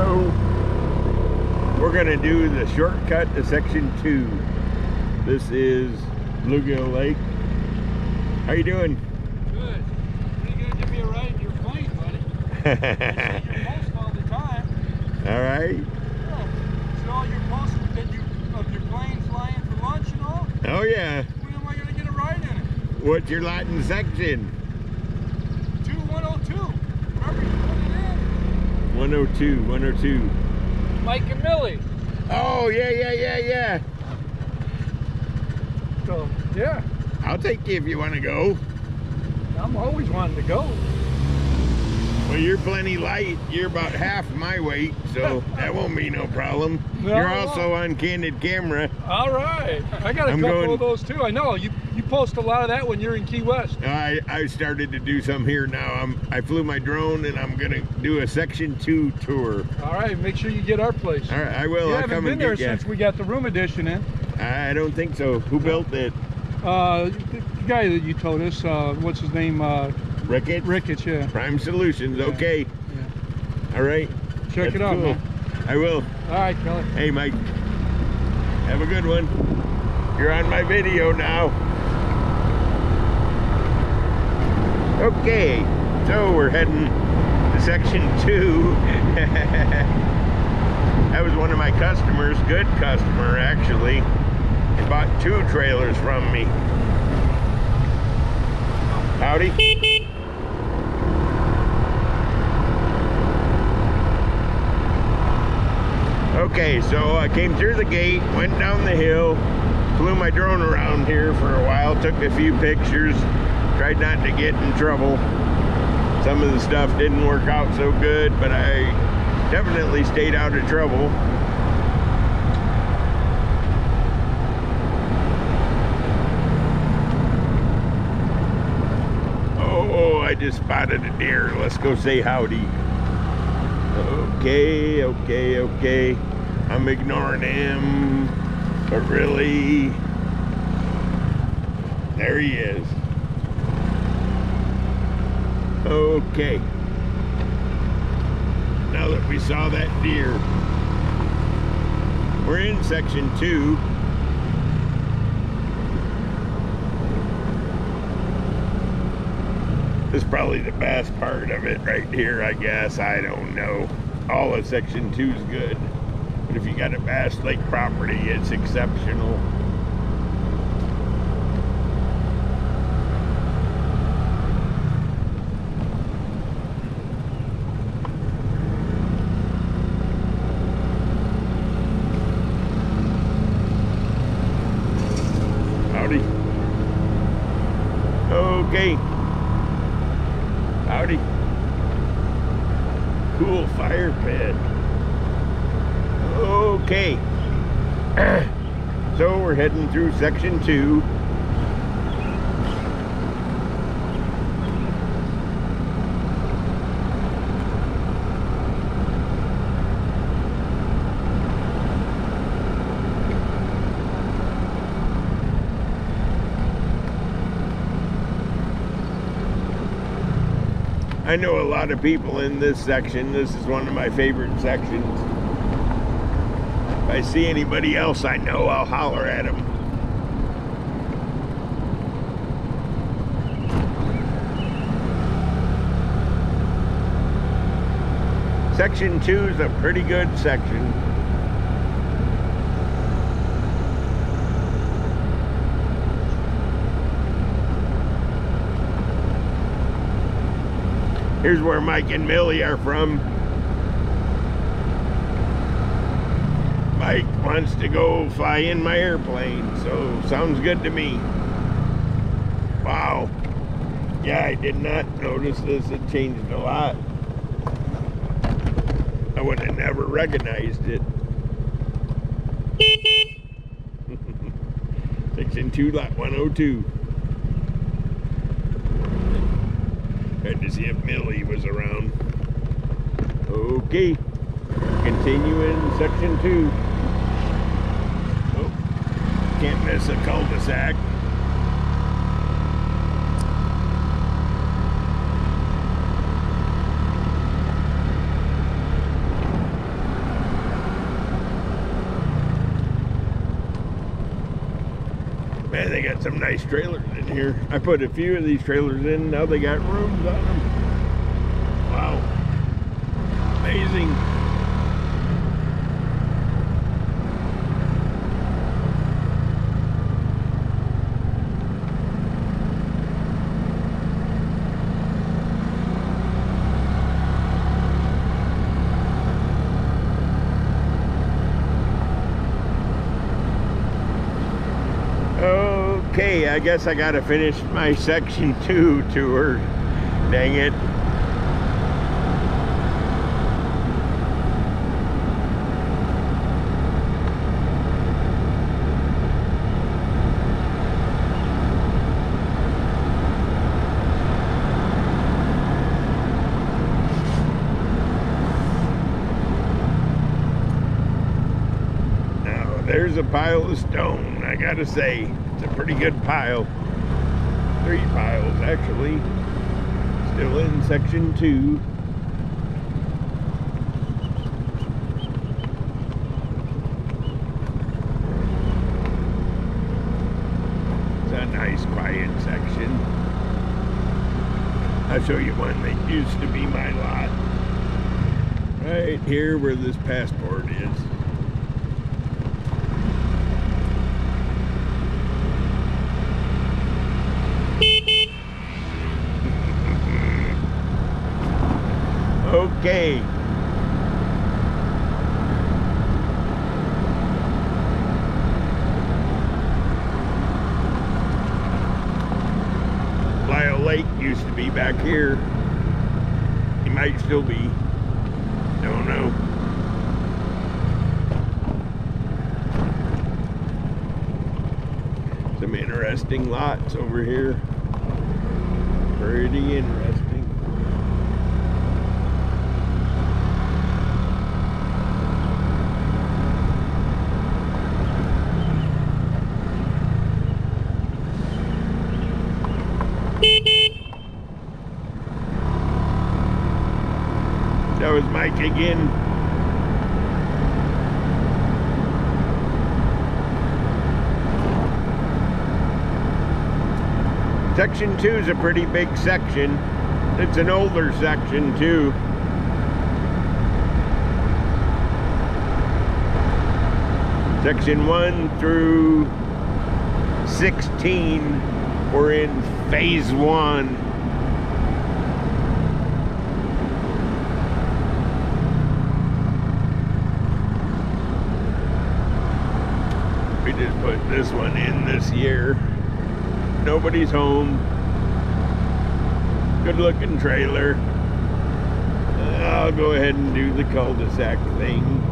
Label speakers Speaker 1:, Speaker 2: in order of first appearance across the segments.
Speaker 1: Hello. We're gonna do the shortcut to section 2. This is Gill Lake. How you doing?
Speaker 2: Good. Are you gonna give me a ride in your plane, buddy? I see your post all the time.
Speaker 1: All right.
Speaker 2: Yeah. So all your posts of your plane flying for lunch and all?
Speaker 1: Oh yeah.
Speaker 2: When am I gonna get a ride in it?
Speaker 1: What's your lot in section?
Speaker 2: 2102. Remember you put it in?
Speaker 1: 102, 102.
Speaker 2: Mike and Millie.
Speaker 1: Oh yeah.
Speaker 2: So yeah.
Speaker 1: I'll take you if you want to go.
Speaker 2: I'm always wanting to go.
Speaker 1: Well, you're plenty light. You're about half my weight, so that won't be no problem.
Speaker 2: No,
Speaker 1: You're also on candid camera.
Speaker 2: All right. I got a couple of those too. I know. You post a lot of that when you're in Key West.
Speaker 1: I started to do some here now. I flew my drone and I'm gonna do a section 2 tour.
Speaker 2: All right. Make sure you get our place.
Speaker 1: All right, I will.
Speaker 2: You
Speaker 1: I'll
Speaker 2: haven't
Speaker 1: come
Speaker 2: been
Speaker 1: and
Speaker 2: there
Speaker 1: get
Speaker 2: since we got the room addition in.
Speaker 1: I don't think so. Who built it?
Speaker 2: The guy that you told us, what's his name?
Speaker 1: Ricketts?
Speaker 2: Ricketts, yeah.
Speaker 1: Prime Solutions,
Speaker 2: Yeah.
Speaker 1: Okay.
Speaker 2: Yeah.
Speaker 1: All right.
Speaker 2: Check it out,
Speaker 1: cool.
Speaker 2: man.
Speaker 1: I will.
Speaker 2: All right, Kelly.
Speaker 1: Hey, Mike. Have a good one. You're on my video now. Okay, so we're heading to section 2. That was one of my customers, good customer actually. He bought 2 trailers from me. Howdy. Okay, so I came through the gate, went down the hill, flew my drone around here for a while, took a few pictures, tried not to get in trouble. Some of the stuff didn't work out so good, but I definitely stayed out of trouble. Oh, I just spotted a deer. Let's go say howdy. Okay. I'm ignoring him, but really, there he is. Okay. Now that we saw that deer, we're in section 2. This is probably the best part of it right here, I guess. I don't know. All of section 2 is good, but if you got a Bass Lake property, it's exceptional. Howdy. Okay. Howdy. Cool fire pit. Okay. So we're heading through section 2. I know a lot of people in this section. This is one of my favorite sections. If I see anybody else I know, I'll holler at them. Section 2 is a pretty good section. Here's where Mike and Millie are from. Mike wants to go fly in my airplane, so sounds good to me. Wow. Yeah, I did not notice this. It changed a lot. I would have never recognized it. Section 2, lot 102. Tried to see if Millie was around. Okay. Continuing section 2. Oh, can't miss a cul-de-sac. Man, they got some nice trailers in here. I put a few of these trailers in. Now they got rooms on them. Wow. Amazing. Okay, I guess I gotta finish my section 2 tour. Dang it. Now, there's a pile of stone, I gotta say. It's a pretty good pile. 3 piles, actually. Still in section 2. It's a nice, quiet section. I'll show you one that used to be my lot. Right here where this passport is. Okay. LaMoille Lake used to be back here. He might still be. Don't know. Some interesting lots over here. Pretty interesting. That was Mike again. Section 2 is a pretty big section. It's an older section too. Section 1 through 16 were in phase 1. We just put this one in this year. Nobody's home. Good looking trailer. I'll go ahead and do the cul-de-sac thing.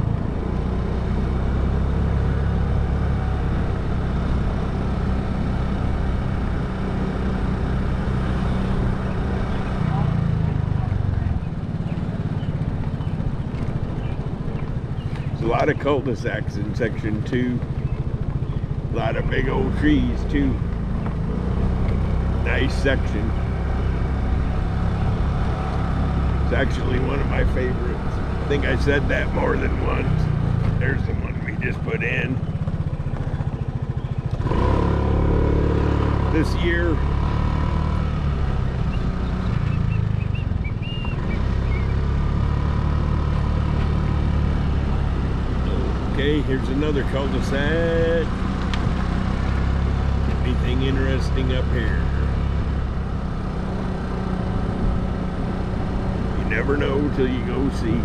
Speaker 1: There's a lot of cul-de-sacs in section 2. A lot of big old trees too. Nice section. It's actually one of my favorites. I think I said that more than once. There's the one we just put in. This year. Okay, here's another cul-de-sac. Anything interesting up here? You never know till you go see.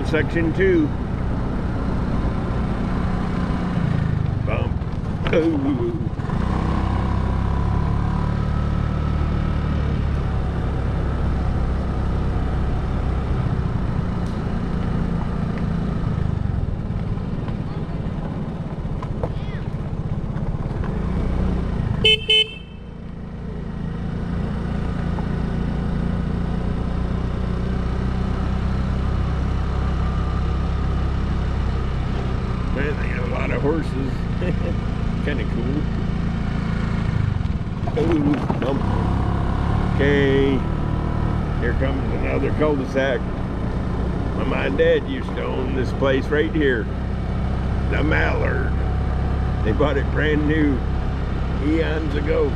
Speaker 1: Section 2. Bump. Ooh. horses. Kind of cool. Ooh, bump. Okay, here comes another cul-de-sac. My mom and dad used to own this place right here, the Mallard. They bought it brand new eons ago.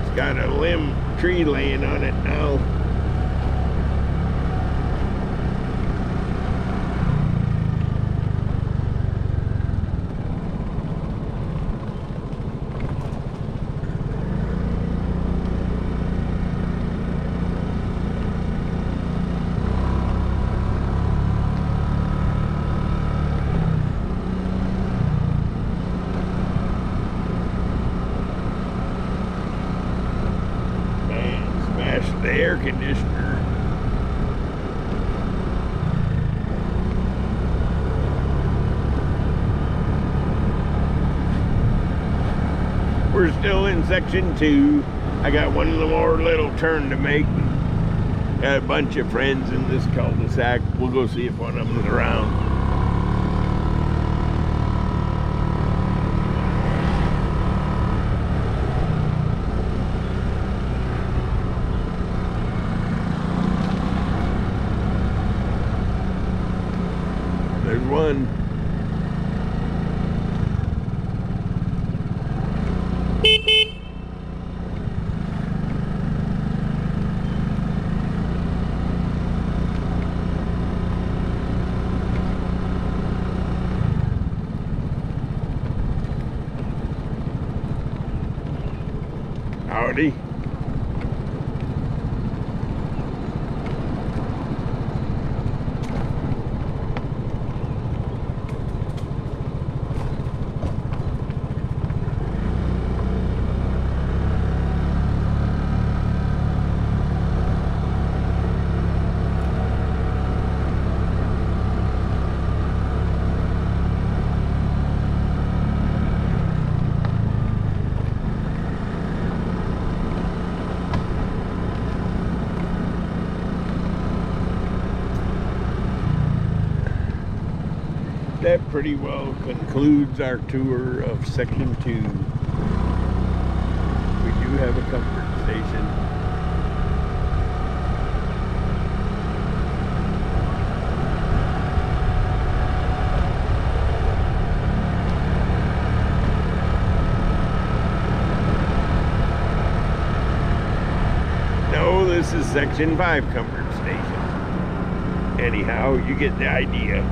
Speaker 1: It's got a limb tree laying on it now. The air conditioner. We're still in section 2. I got one more little turn to make. Got a bunch of friends in this cul-de-sac. We'll go see if one of them's around. There's one. Howdy. That pretty well concludes our tour of section 2. We do have a comfort station. No, this is section 5 comfort station. Anyhow, you get the idea.